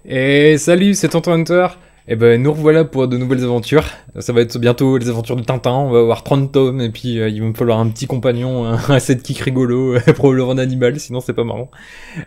Et salut, c'est Tonton Hunter. Et ben nous revoilà pour de nouvelles aventures. Ça va être bientôt les aventures de Tintin. On va avoir 30 tomes et puis il va me falloir un petit compagnon, un sidekick rigolo, probablement un animal, sinon c'est pas marrant.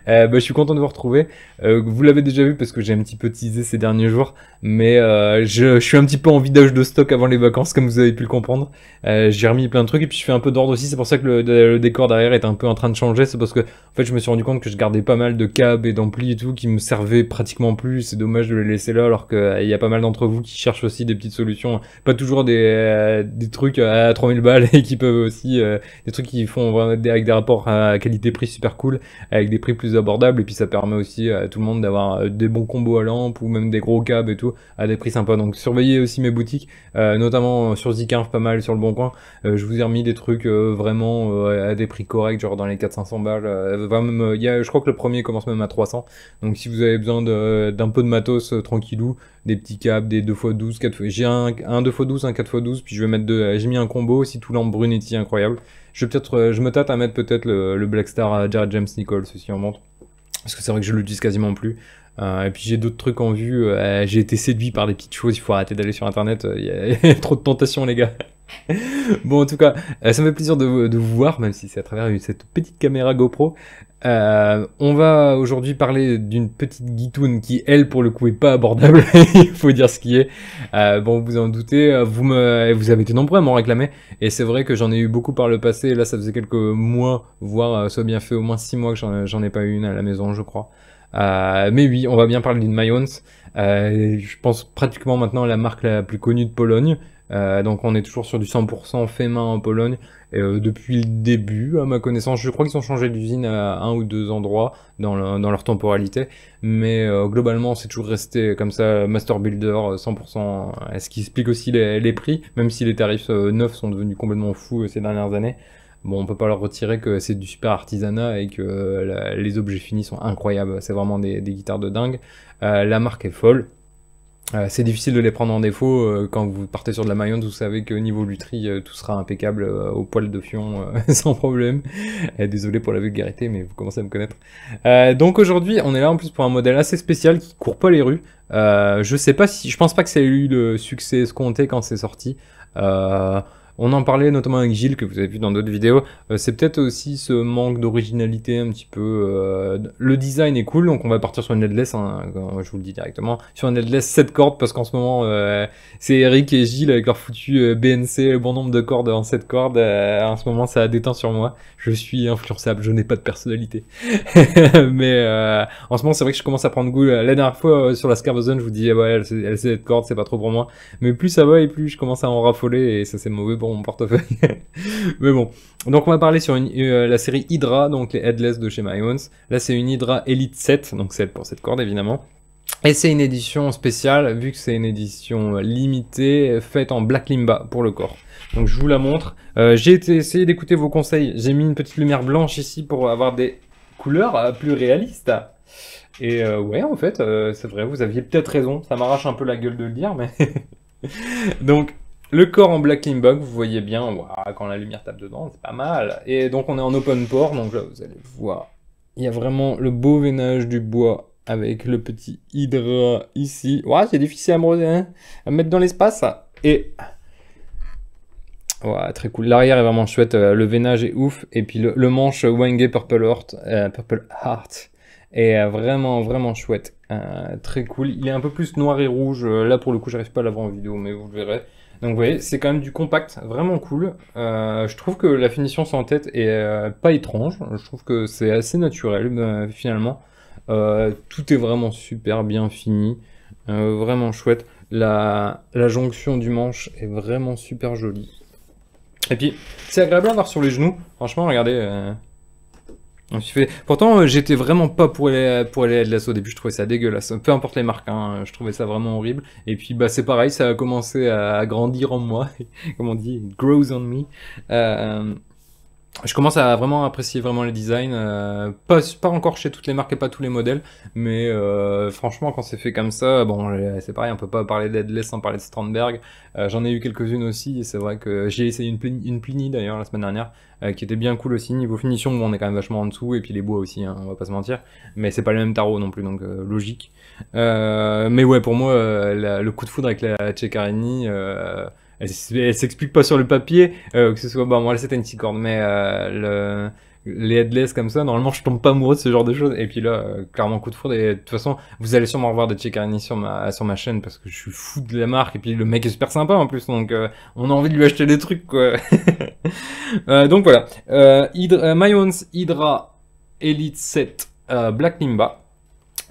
Je suis content de vous retrouver. Vous l'avez déjà vu parce que j'ai un petit peu teasé ces derniers jours, mais je suis un petit peu en vidage de stock avant les vacances, comme vous avez pu le comprendre. J'ai remis plein de trucs et puis je fais un peu d'ordre aussi. C'est pour ça que le décor derrière est un peu en train de changer. C'est parce que en fait je me suis rendu compte que je gardais pas mal de câbles et d'amplis et tout qui me servaient pratiquement plus. C'est dommage de les laisser là alors qu'il y a pas mal d'entre vous qui cherchent aussi des petites solutions. Pas toujours des trucs à 3000 balles et qui peuvent aussi des trucs qui font vraiment avec des rapports à qualité-prix super cool, avec des prix plus abordables, et puis ça permet aussi à tout le monde d'avoir des bons combos à lampe ou même des gros câbles et tout à des prix sympas. Donc surveillez aussi mes boutiques, notamment sur Zicarf, pas mal sur le Bon Coin. Je vous ai remis des trucs vraiment à des prix corrects, genre dans les 400-500 balles. Je crois que le premier commence même à 300. Donc si vous avez besoin d'un peu de matos tranquillou, des petits câbles, des 2x12, 4x... J'ai un 2x12, un 4x12, puis je vais mettre j'ai mis un combo aussi, tout lampe Brunetti incroyable. Je me tâte à mettre peut-être le Black Star à Jared James Nichols aussi en vente. Parce que c'est vrai que je l'utilise quasiment plus. Et puis j'ai d'autres trucs en vue. J'ai été séduit par des petites choses. Il faut arrêter d'aller sur internet. Il y a trop de tentations, les gars. Bon, en tout cas, ça me fait plaisir de vous voir, même si c'est à travers cette petite caméra GoPro. On va aujourd'hui parler d'une petite guitoune qui, elle, pour le coup, est pas abordable. Il faut dire ce qui est. Bon, vous en doutez, vous avez été nombreux à m'en réclamer. Et c'est vrai que j'en ai eu beaucoup par le passé. Là, ça faisait quelques mois, voire ça a bien fait au moins 6 mois que j'en ai pas eu une à la maison, je crois. Mais oui, on va bien parler d'une Mayence. Je pense pratiquement maintenant à la marque la plus connue de Pologne. Donc on est toujours sur du 100% fait main en Pologne. Depuis le début, à ma connaissance, je crois qu'ils ont changé d'usine à un ou deux endroits dans leur temporalité. Mais globalement, c'est toujours resté comme ça, Master Builder 100%. Ce qui explique aussi les prix, même si les tarifs neufs sont devenus complètement fous ces dernières années. Bon, on peut pas leur retirer que c'est du super artisanat et que les objets finis sont incroyables. C'est vraiment des guitares de dingue. La marque est folle. C'est difficile de les prendre en défaut. Quand vous partez sur de la Mayence, vous savez que niveau lutherie, tout sera impeccable au poil de fion, sans problème. Désolé pour la vulgarité, mais vous commencez à me connaître. Donc aujourd'hui, on est là en plus pour un modèle assez spécial qui court pas les rues. Je pense pas que ça ait eu le succès escompté quand c'est sorti. On en parlait notamment avec Gilles, que vous avez vu dans d'autres vidéos. C'est peut-être aussi ce manque d'originalité un petit peu. Le design est cool, donc on va partir sur une headless, hein, je vous le dis directement. Sur une headless 7 cordes, parce qu'en ce moment, c'est Eric et Gilles avec leur foutu BNC, le bon nombre de cordes en 7 cordes. En ce moment, ça a déteint sur moi. Je suis influençable, je n'ai pas de personnalité. Mais en ce moment, c'est vrai que je commence à prendre goût. La dernière fois, sur la Scarvozone, je vous dis, ouais, elle 7 cordes, c'est pas trop pour moi. Mais plus ça va et plus je commence à en raffoler, et ça c'est mauvais pour mon portefeuille. Mais bon, donc on va parler sur la série Hydra, donc les headless de chez Mayence. Là c'est une Hydra Elite 7, donc celle pour cette corde évidemment. Et c'est une édition spéciale, vu que c'est une édition limitée, faite en Black Limba pour le corps. Donc je vous la montre. J'ai essayé d'écouter vos conseils, j'ai mis une petite lumière blanche ici pour avoir des couleurs plus réalistes. Et ouais, en fait, c'est vrai, vous aviez peut-être raison, ça m'arrache un peu la gueule de le dire, mais... Donc, le corps en Black Limba, vous voyez bien, wow, quand la lumière tape dedans, c'est pas mal. Et donc on est en open port, donc là vous allez voir, il y a vraiment le beau veinage du bois avec le petit Hydra ici. Ouais, c'est difficile à mettre dans l'espace. Et ouais, très cool. L'arrière est vraiment chouette, le veinage est ouf. Et puis le manche Wenge Purple Heart est vraiment vraiment chouette. Très cool. Il est un peu plus noir et rouge. Là pour le coup, j'arrive pas à l'avoir en vidéo, mais vous le verrez. Donc vous voyez, c'est quand même du compact, vraiment cool. Je trouve que la finition sans tête est pas étrange. Je trouve que c'est assez naturel finalement. Tout est vraiment super bien fini, vraiment chouette. La jonction du manche est vraiment super jolie. Et puis c'est agréable à voir sur les genoux. Franchement, regardez. Pourtant, j'étais vraiment pas pour les headless au début, je trouvais ça dégueulasse. Peu importe les marques, hein, je trouvais ça vraiment horrible. Et puis, bah, c'est pareil, ça a commencé à grandir en moi. Comme on dit, it grows on me. Je commence à vraiment apprécier vraiment les designs, pas encore chez toutes les marques et pas tous les modèles, mais franchement quand c'est fait comme ça, bon c'est pareil, on peut pas parler d'Headless sans parler de Strandberg. J'en ai eu quelques-unes aussi et c'est vrai que j'ai essayé une Pliny d'ailleurs la semaine dernière, qui était bien cool aussi niveau finition, où on est quand même vachement en dessous et puis les bois aussi, hein, on va pas se mentir, mais c'est pas le même tarot non plus donc logique. Mais ouais pour moi le coup de foudre avec la Ceccarini, elle s'explique pas sur le papier, que ce soit, bon, moi, c'était une corne, mais les headless comme ça, normalement, je tombe pas amoureux de ce genre de choses. Et puis là, clairement, coup de foudre. Et de toute façon, vous allez sûrement revoir des Ceccarini sur ma chaîne parce que je suis fou de la marque. Et puis le mec est super sympa en plus, donc on a envie de lui acheter des trucs, quoi. Donc voilà. Mayons Hydra Elite 7 Black Nimba.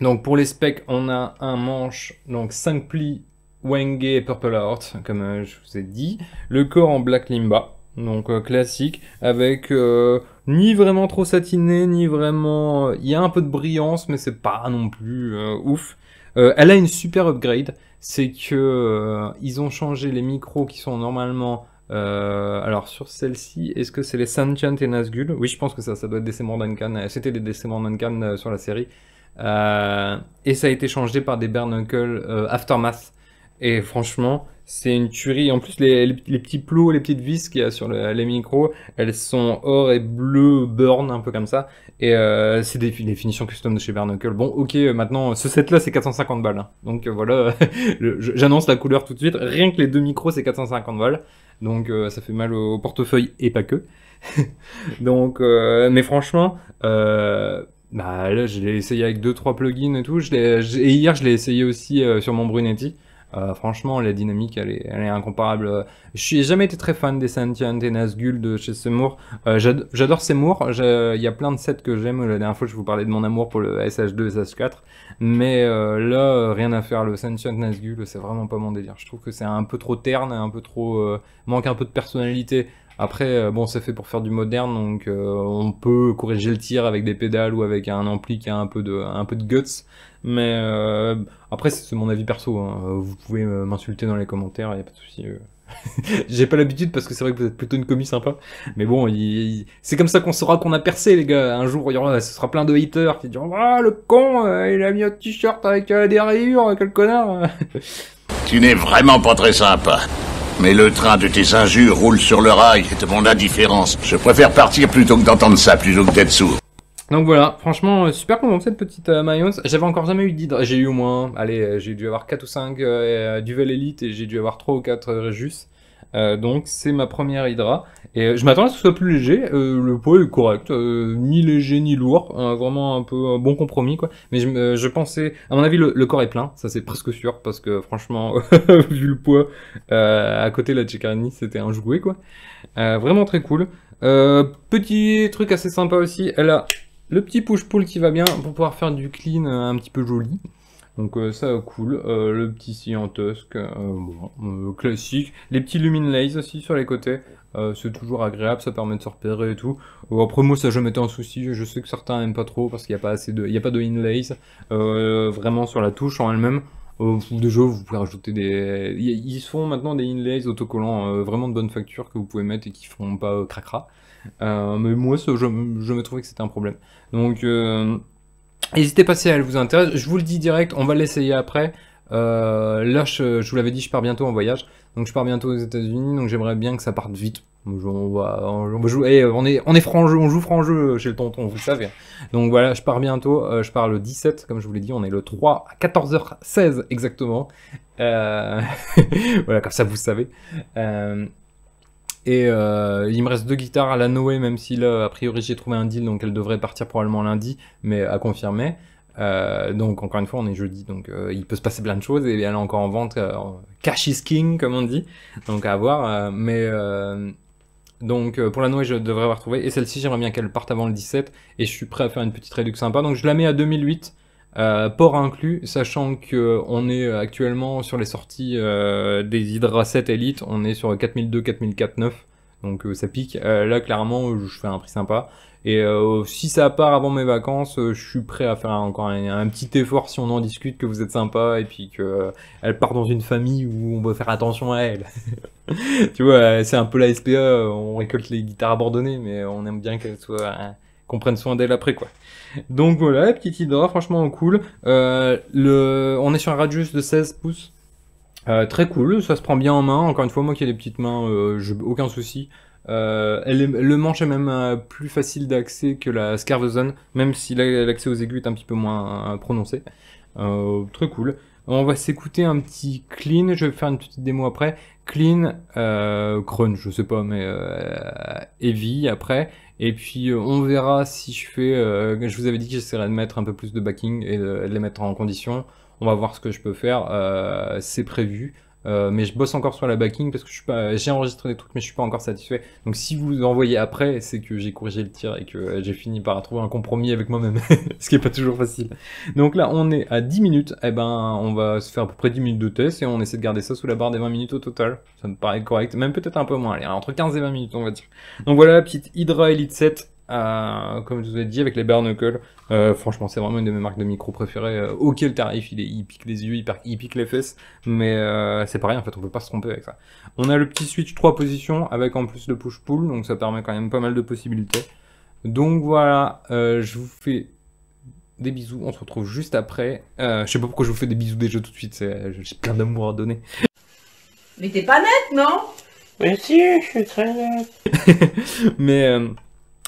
Donc pour les specs, on a un manche, donc 5 plis Wenge et Purple Heart, comme je vous ai dit. Le corps en Black Limba, donc classique, avec ni vraiment trop satiné, ni vraiment... Il y a un peu de brillance, mais c'est pas non plus ouf. Elle a une super upgrade, c'est que ils ont changé les micros qui sont normalement... alors sur celle-ci, est-ce que c'est les Sentient et Nazgûl? Oui, je pense que ça doit être des Seymour Duncan. C'était des Seymour Duncan sur la série. Et ça a été changé par des Bare Knuckle Aftermath. Et franchement, c'est une tuerie. En plus, les petits plots, les petites vis qu'il y a sur les micros, elles sont or et bleu burn, un peu comme ça. Et c'est des finitions custom de chez Bare Knuckle. Bon, ok, maintenant, ce set-là, c'est 450 balles. Hein. Donc voilà, j'annonce la couleur tout de suite. Rien que les deux micros, c'est 450 balles. Donc ça fait mal au portefeuille et pas que. Donc, mais franchement... bah là, je l'ai essayé avec 2-3 plugins et tout. Et hier, je l'ai essayé aussi sur mon Brunetti. Franchement, la dynamique, elle est incomparable. Je n'ai jamais été très fan des Sentient et Nazgûl de chez Seymour. J'adore Seymour. Il y a plein de sets que j'aime. La dernière fois, je vous parlais de mon amour pour le SH2 et SH4. Mais là, rien à faire. Le Sentient Nazgûl, c'est vraiment pas mon délire. Je trouve que c'est un peu trop terne, un peu trop... manque un peu de personnalité. Après, bon, c'est fait pour faire du moderne, donc on peut corriger le tir avec des pédales ou avec un ampli qui a un peu de guts. Mais après, c'est mon avis perso. Hein. Vous pouvez m'insulter dans les commentaires, y a pas de souci. J'ai pas l'habitude parce que c'est vrai que vous êtes plutôt une commis sympa. Mais bon, c'est comme ça qu'on saura qu'on a percé, les gars. Un jour, ce sera plein de haters qui diront ah le con, il a mis un t-shirt avec des rayures, quel connard. Tu n'es vraiment pas très sympa. Mais le train de tes injures roule sur le rail et de mon indifférence. Je préfère partir plutôt que d'entendre ça, plutôt que d'être sourd. Donc voilà, franchement, super content de cette petite Mayons. J'avais encore jamais eu d'hydre. J'ai eu au moins, allez, j'ai dû avoir 4 ou 5 Duvel Elite et j'ai dû avoir 3 ou 4 Regius. Donc c'est ma première Hydra. Et je m'attendais à ce que ce soit plus léger. Le poids est correct, ni léger ni lourd. Vraiment un peu un bon compromis, quoi. Mais je pensais, à mon avis, le corps est plein. Ça c'est presque sûr parce que franchement, vu le poids, à côté de la Ceccarini, c'était un jouet, quoi. Vraiment très cool. Petit truc assez sympa aussi. Elle a le petit push-pull qui va bien pour pouvoir faire du clean un petit peu joli. Donc ça cool, le petit scion Tusk, bon, classique. Les petits Luminlays aussi sur les côtés, c'est toujours agréable, ça permet de se repérer et tout. Après moi ça n'a jamais été un souci, je sais que certains n'aiment pas trop parce qu'il n'y a pas assez il y a pas de inlays vraiment sur la touche en elle-même. Déjà vous pouvez rajouter des... Ils se font maintenant des inlays autocollants vraiment de bonne facture que vous pouvez mettre et qui feront pas cracra. Mais moi ça, je me trouvais que c'était un problème. Donc... n'hésitez pas si elle vous intéresse, je vous le dis direct, on va l'essayer après. Là, je vous l'avais dit, je pars bientôt en voyage, donc je pars bientôt aux États-Unis, donc j'aimerais bien que ça parte vite. On est franc jeu, on joue franc jeu chez le tonton, vous le savez. Donc voilà, je pars bientôt, je pars le 17, comme je vous l'ai dit, on est le 3 à 14h16 exactement. Voilà, comme ça vous savez. Et il me reste 2 guitares à la Noé, même si là, a priori, j'ai trouvé un deal, donc elle devrait partir probablement lundi, mais à confirmer. Donc encore une fois, on est jeudi, donc il peut se passer plein de choses, et elle est encore en vente, cash is king, comme on dit, donc à voir. Donc pour la Noé, je devrais avoir trouvé, et celle-ci, j'aimerais bien qu'elle parte avant le 17, et je suis prêt à faire une petite réduction sympa, donc je la mets à 2008. Port inclus, sachant que on est actuellement sur les sorties des Hydra 7 Elite, on est sur 4002, 4004, 9, donc ça pique. Là clairement je fais un prix sympa. Et si ça part avant mes vacances, je suis prêt à faire encore un petit effort si on en discute, que vous êtes sympa et puis que elle part dans une famille où on va faire attention à elle. Tu vois, c'est un peu la SPA, on récolte les guitares abandonnées, mais on aime bien qu'elles soient, qu'on prenne soin d'elles après, quoi. Donc voilà, petite Hydra, franchement cool. On est sur un radius de 16 pouces. Très cool, ça se prend bien en main. Encore une fois, moi qui ai des petites mains, j'ai aucun souci. Le manche est même plus facile d'accès que la Scarvezone, même si l'accès aux aigus est un petit peu moins prononcé. Très cool. On va s'écouter un petit clean, je vais faire une petite démo après. Clean, crunch, je sais pas, mais heavy après. Et puis on verra si je fais... je vous avais dit que j'essaierais de mettre un peu plus de backing et de les mettre en condition. On va voir ce que je peux faire, c'est prévu. Mais je bosse encore sur la backing parce que j'ai enregistré des trucs mais je suis pas encore satisfait. Donc si vous envoyez après, c'est que j'ai corrigé le tir et que j'ai fini par trouver un compromis avec moi-même. Ce qui est pas toujours facile. Donc là on est à 10 minutes, et ben on va se faire à peu près 10 minutes de test et on essaie de garder ça sous la barre des 20 minutes au total. Ça me paraît correct, même peut-être un peu moins, allez, entre 15 et 20 minutes on va dire. Donc voilà la petite Hydra Elite 7. Comme je vous ai dit avec les bare knuckles, franchement c'est vraiment une de mes marques de micro préférées. Ok le tarif il pique les yeux, il pique les fesses, mais c'est pareil en fait, on peut pas se tromper avec ça. On a le petit switch 3 positions avec en plus le push-pull, donc ça permet quand même pas mal de possibilités. Donc voilà, je vous fais des bisous, on se retrouve juste après. Je sais pas pourquoi je vous fais des bisous déjà tout de suite, j'ai plein d'amour à donner. Mais t'es pas nette, non? Mais si, je suis très net. Mais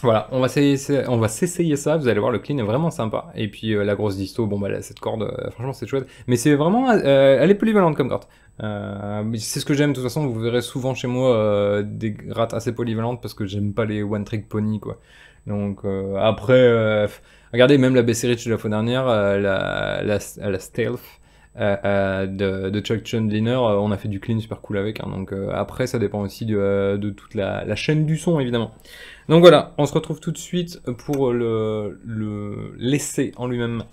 voilà, on va s'essayer ça, vous allez voir, le clean est vraiment sympa. Et puis la grosse disto, bon bah là, cette corde, franchement c'est chouette. Mais c'est vraiment, elle est polyvalente comme corde. C'est ce que j'aime, de toute façon, vous verrez souvent chez moi des grattes assez polyvalentes parce que j'aime pas les one trick pony, quoi. Donc après, regardez, même la Bessie Rich de la fois dernière, la Stealth de Chuck Chandler, on a fait du clean super cool avec, hein. Donc après ça dépend aussi de toute la chaîne du son évidemment. Donc voilà, on se retrouve tout de suite pour l'essai en lui-même.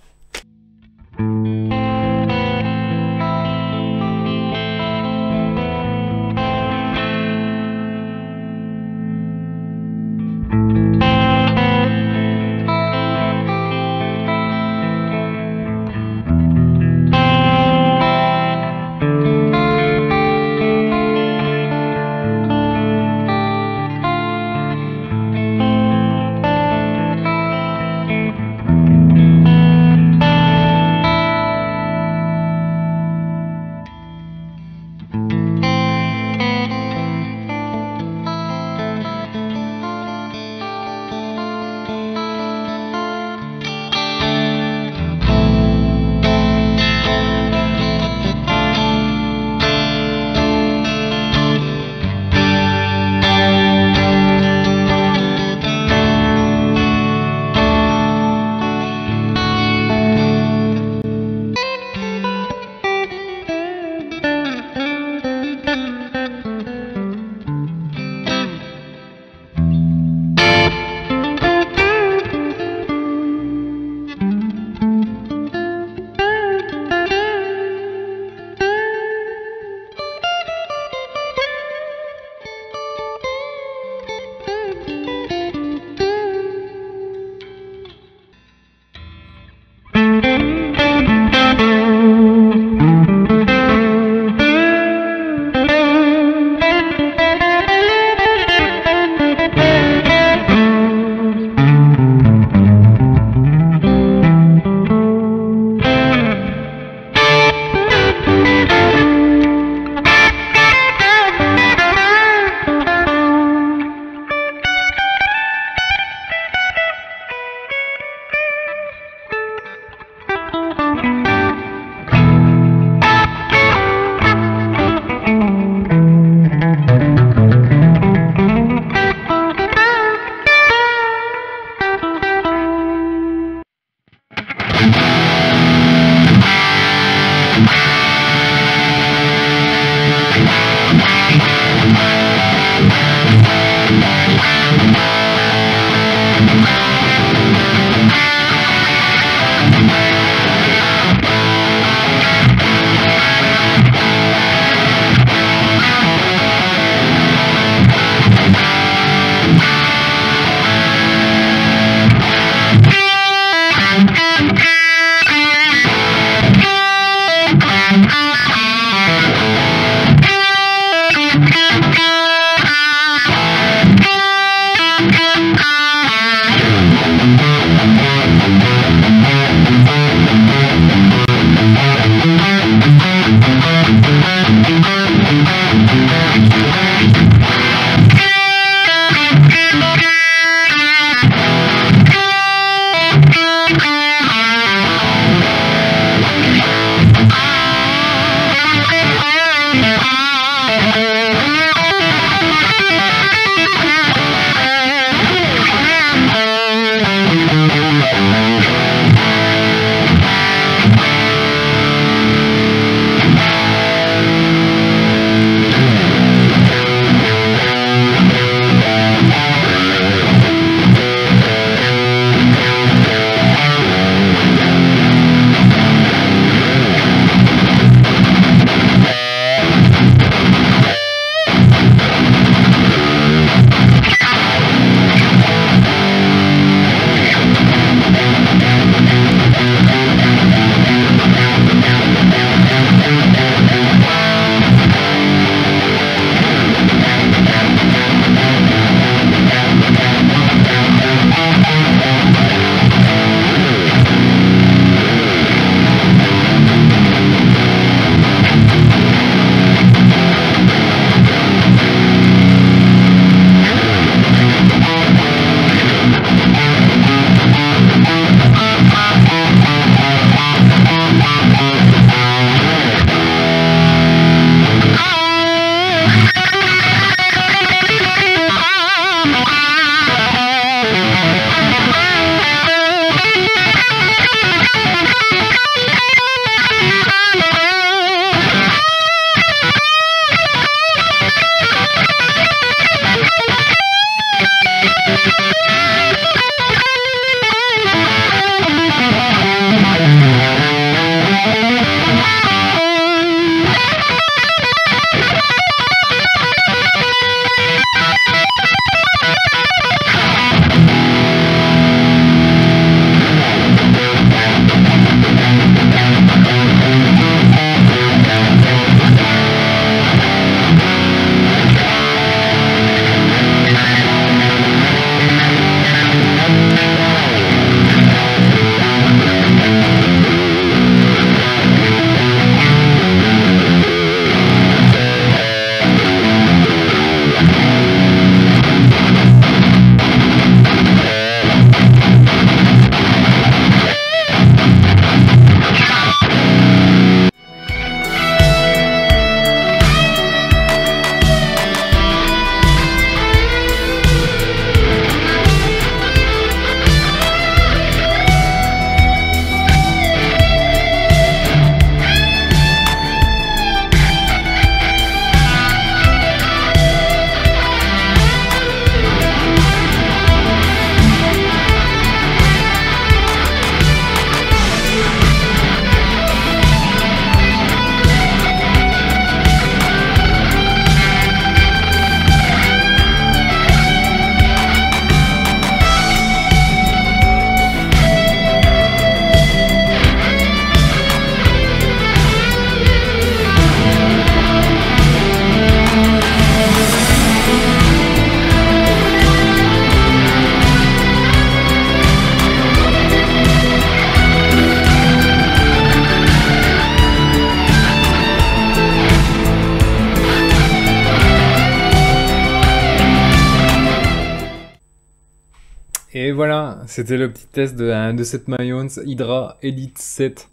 Et voilà, c'était le petit test de cette Mayons Hydra Elite 7.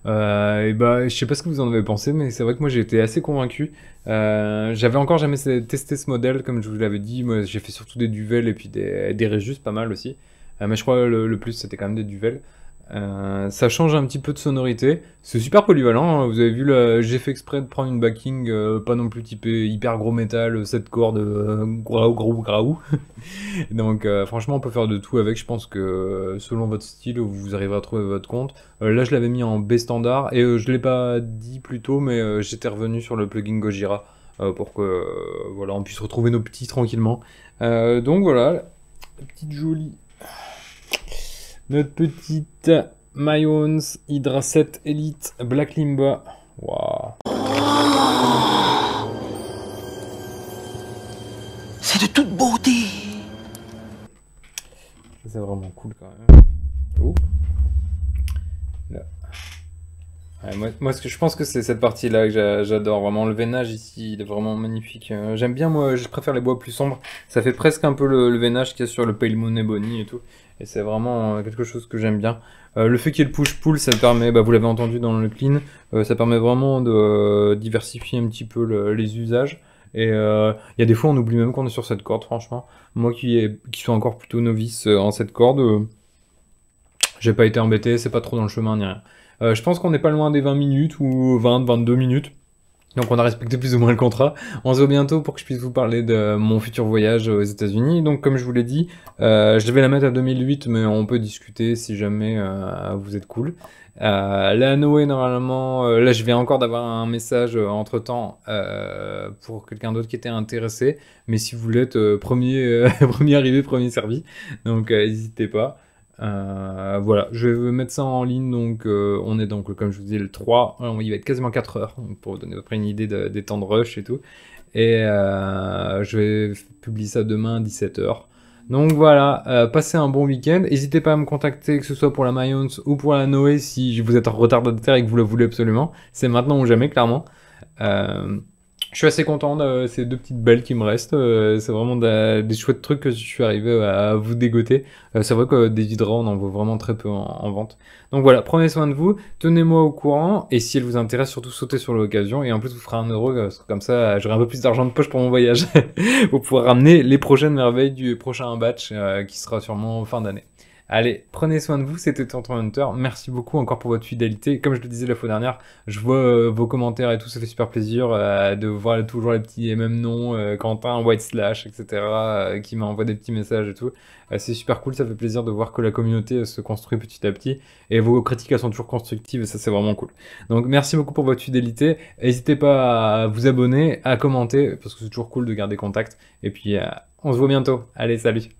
Et bah, je sais pas ce que vous en avez pensé, mais c'est vrai que moi j'ai été assez convaincu. J'avais encore jamais testé ce modèle, comme je vous l'avais dit. Moi j'ai fait surtout des Duvel et puis des Régis, pas mal aussi. Mais je crois le plus c'était quand même des Duvel. Ça change un petit peu de sonorité. C'est super polyvalent, hein. Vous avez vu, j'ai fait exprès de prendre une backing pas non plus typée hyper gros métal, 7 cordes, graou. Donc franchement on peut faire de tout avec. Je pense que selon votre style vous arriverez à trouver votre compte. Là je l'avais mis en B standard et je l'ai pas dit plus tôt, mais j'étais revenu sur le plugin Gojira pour que voilà, on puisse retrouver nos petits tranquillement. Donc voilà, la petite jolie, notre petite Mayons Hydra 7 Elite Black Limba. Waouh. C'est de toute beauté. C'est vraiment cool quand même. Oh. Là. Ouais, moi je pense que c'est cette partie-là que j'adore. Vraiment, le veinage ici, il est vraiment magnifique. J'aime bien, moi, je préfère les bois plus sombres. Ça fait presque un peu le veinage qu'il y a sur le Pale Moon Ebony et tout. Et c'est vraiment quelque chose que j'aime bien. Le fait qu'il y ait le push-pull, ça permet, bah, vous l'avez entendu dans le clean, ça permet vraiment de diversifier un petit peu les usages. Et il y a des fois, on oublie même qu'on est sur cette corde, franchement. Moi qui suis encore plutôt novice en cette corde, j'ai pas été embêté, c'est pas trop dans le chemin ni rien. Je pense qu'on n'est pas loin des 20 minutes ou 20-22 minutes. Donc on a respecté plus ou moins le contrat. On se voit bientôt pour que je puisse vous parler de mon futur voyage aux États-Unis. Donc comme je vous l'ai dit, je devais la mettre à 2008, mais on peut discuter si jamais vous êtes cool. La Noé, normalement, là je viens encore d'avoir un message entre-temps pour quelqu'un d'autre qui était intéressé. Mais si vous l'êtes, premier arrivé, premier servi. Donc n'hésitez pas. Voilà, je vais mettre ça en ligne, donc on est donc, comme je vous disais, le 3, il va être quasiment 4 heures, pour vous donner à peu près une idée des temps de rush et tout, et je vais publier ça demain à 17 heures. Donc voilà, passez un bon week-end, n'hésitez pas à me contacter, que ce soit pour la Mayons ou pour la Noé, si vous êtes en retardataire et que vous le voulez absolument, c'est maintenant ou jamais, clairement. Je suis assez content de ces deux petites belles qui me restent. C'est vraiment des chouettes trucs que je suis arrivé à vous dégoter. C'est vrai que des hydras, on en voit vraiment très peu en vente. Donc voilà, prenez soin de vous, tenez-moi au courant, et si elle vous intéresse, surtout sautez sur l'occasion, et en plus vous ferez 1 euro, parce que comme ça j'aurai un peu plus d'argent de poche pour mon voyage, pour pouvoir ramener les prochaines merveilles du prochain batch, qui sera sûrement fin d'année. Allez, prenez soin de vous, c'était Tonton Hunter, merci beaucoup encore pour votre fidélité. Comme je le disais la fois dernière, je vois vos commentaires et tout, ça fait super plaisir de voir toujours les petits mêmes noms, Quentin, White Slash, etc., qui m'envoient des petits messages et tout. C'est super cool, ça fait plaisir de voir que la communauté se construit petit à petit, et vos critiques elles sont toujours constructives, et ça c'est vraiment cool. Donc merci beaucoup pour votre fidélité, n'hésitez pas à vous abonner, à commenter, parce que c'est toujours cool de garder contact, et puis on se voit bientôt, allez salut.